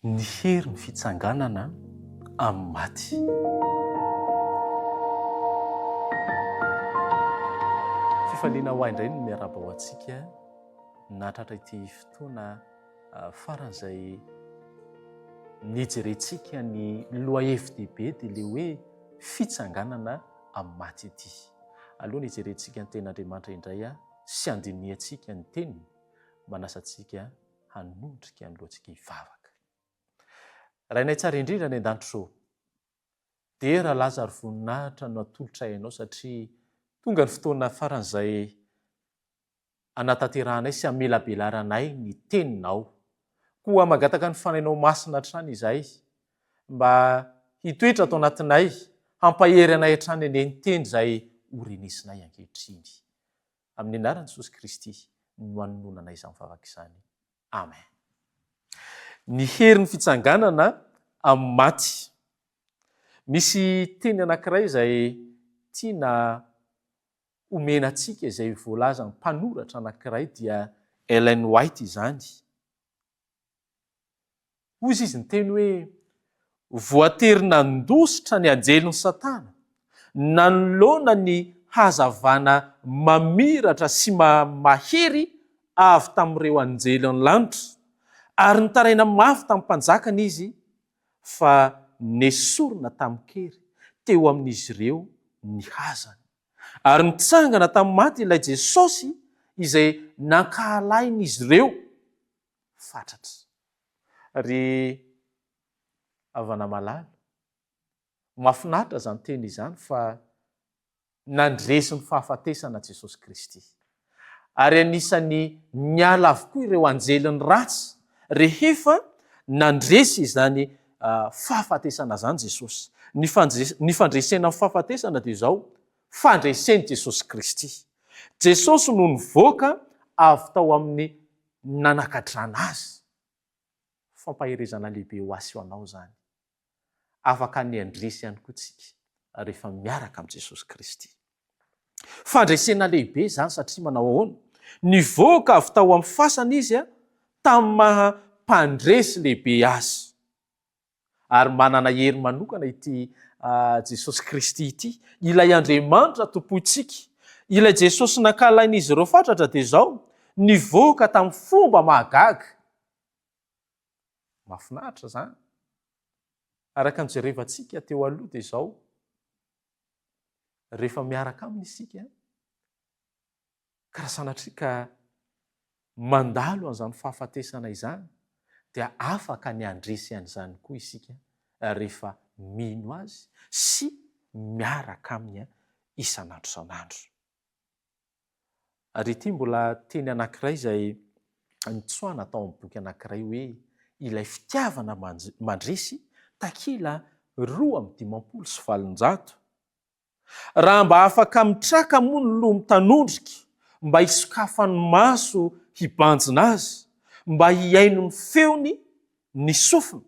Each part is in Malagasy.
Ny hery ny fitsanganana amin'ny maty. Fifaliana ho indray no miaraba ho antsika natratra ity fotoana faran'izay nijerentsika ny lohahevi-dehibe dia le hoe fitsanganana amin'ny maty ity. Aloha nijerentsika ny ten'Andriamanitra indray sy andiniantsika ny teniny manasantsika hanondrika ny lohantsika hivavaka. Rainay tsara indrindra ny an-danitro dia raha Lazaro voninahitra no atolotra ainao satria tonga ny fotoana faran'izay anatanteranay sy amelabelaranay ny teninao. Koa magataka ny fanainao masina hatrany izahay mba hitoetra atao anatinay, hampahery anay hatrany eny ny teny izay horenesinay ankehitriny. Amin'ny anaran'i Jesosy Kristy no hanononanay izany mivavaka izany. Amen. Ny hery ny fitsanganana amin'ny maty. Misy teny anankiray izay tiana omena antsika izay voalaza ny mpanoratra anankiray dia Ellen White izany. Hoy izy ny teny hoe voatery nandositra ny anjelon'ny Satana nanoloana ny hazavana mamiratra sy mahery avy tamin'ireo anjelon'ny lanitra ary nitaraina mafy tamin'ny mpanjakana izy fa nesorina tamin'ny kery teo amin'izy ireo ny hazany ary nitsangana tamin'ny maty ilay Jesosy izay nankahalain'izy ireo fatratra. Ry havana malala, mahafinaritra izany teny izany fa nandresy ny fahafatesana Jesosy Kristy ary anisany niala avokoa ireo anjeliny ratsy rehefa nandresy izany fahafatesana izany Jesosy. Ny fandresena amin'ny fahafatesana dia izao fandresen'i Jesosy Kristy. Jesosy no nivoaka avy tao amin'ny nanakadrana azy. Fampaherezana lehibe ho asy ho anao izany. Afaka ny andresy ihany koa tsika rehefa miaraka amin'ny Jesosy Kristy. Fandresena lehibe izany satria manao ahoana? Nivoaka avy tao amin'ny fasana izy tamin'ny maha-mpandresy lehibe azy. Ary manana hery manokana ity Jesosy Kristy ity, ilay Andriamanitra tompontsika, ilay Jesosy nankahalain'izy ireo fatratra dia izao nivoaka tamin'ny fomba mahagaga. Mahafinaritra izany. Araka ny jerevantsika teo aloha dia izao rehefa miaraka aminy isika ka raha sanatrika mandalo an'izany fahafatesana izany dia afaka ny andresy an'izany koa isika rehefa mino azy sy miaraka aminy isanandro isanandro. Ary ity mbola teny anankiray izay nitsoahana tao amin'ny boky anankiray hoe ilay fitiavana mandresy takila 2:500. Raha mba afaka mitraka moa ny loha mitanondrika mba hisokafany maso hibanjina azy, mba hiaino ny feony ny sofina,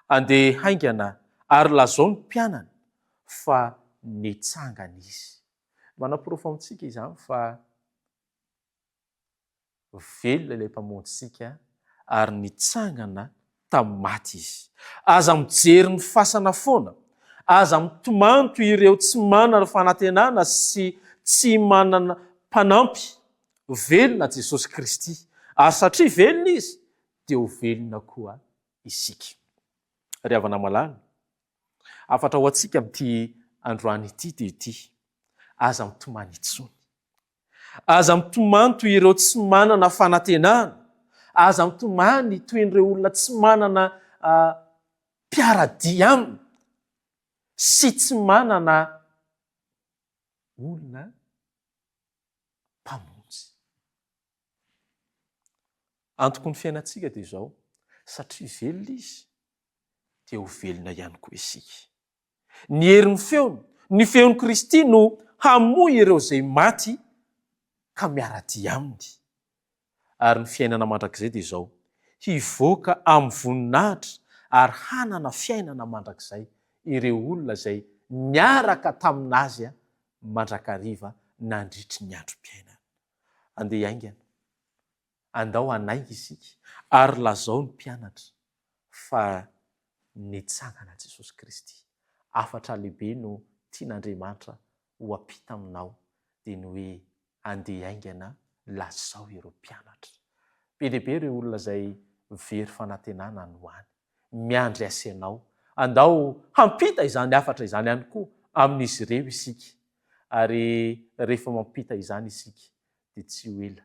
andeha haingana ary lazao ny mpianany fa nitsangana izy. Manam-porofo amintsika izany fa velona ilay mpamonjitsika ary nitsangana tamin'ny maty izy. Aza mijery ny fasana foana, aza mitomanto ireo tsy manana fanantenana sy tsy manana mpanampy. Velona Jesosy Kristy. Ary satria velona izy dia ho velona koa isika. Ry havana malala, afatra ho antsika amin'ity androany ity dia ity. Aza mitomany intsony. Aza mitomanto ireo tsy manana fanantenana. Aza mitomany toin'ireo olona tsy manana mpiaradia aminy sy tsy manana olona mpamonjy. Antoko ny fiainantsika dia izao, satria velona izy dia ho velona ihany koa isika. Ny herin'ny feony, ny feon'i Kristy no hamoy ireo izay maty ka miaradia aminy. Ary ny fiainana mandrakizay dia izao, hivoaka amin'ny voninahitra ary hanana fiainana mandrakizay ireo olona izay niaraka taminazy mandrakariva nandritry ny androm-piainana. Andeha haingana, andao hanainga isika ary lazao ny mpianatra fa nitsangana Jesosy Kristy. Afatra lehibe no tian'Andriamanitra ho ampita aminao dia ny hoe andeha aingana lazao ireo mpianatra. Be dia be ireo olona izay very fanantenana no hany, miandry asenao, andao hampita izany afatra izany ihany koa amin'izy ireo isika. Ary rehefa mampita izany isika dia tsy ho ela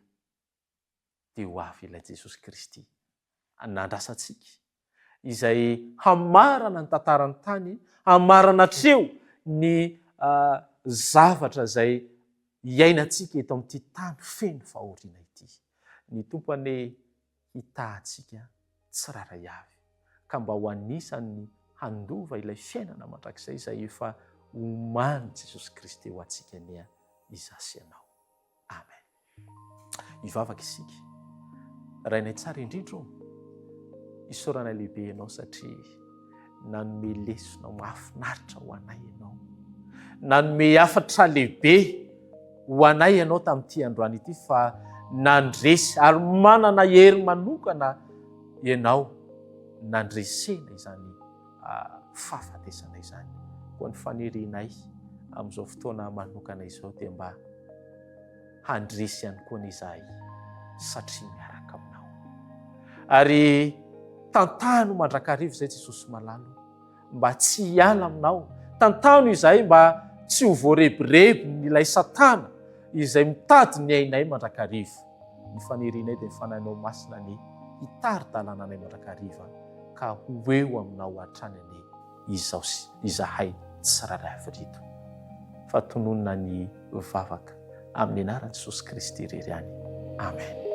dia ho avy ilay Jesosy Kristy nandrasantsika, izay hamarana ny tantarany tany, hamarana hatreo ny zavatra izay iainantsika eto amin'ity tany feno fahoriana ity. Ny tompony hitahantsika tsiraray avy, ka mba ho anisany handova ilay fiainana mandrakizay izay efa omany Jesosy Kristy ho antsika nia izasy ianao. Amen. Hivavaka isika. Rainay tsara indrindro, isaoranay lehibe ianao satria nanome lesona mahafinaritra ho anay ianao. Nanome afatra lehibe ho anay ianao tamin'ity androany ity fa nandresy ary manana hery manokana ianao nandresena izany fahafatesana izany. Koa ny fanerinay amin'izao fotoana manokana izao dia mba handresy ihany koa n'izahay satria miaraka aminao. Ary tantano mandrakarivo izay Jesosy malalo, mba tsy hiala aminao. Tantano izahay mba tsy ho voarebireby n'ilay Satana izay mitady ny ainay mandrakarivo. Ny fanerinay dia ny fananao masina ny hitari-dalàna anay mandrakariva, ka ho eo aminao hatrany any izahay tsiraray avy rito. Fa tononona ny vavaka amin'ny anaran'i Jesosy Kristy irery ihany. Amen.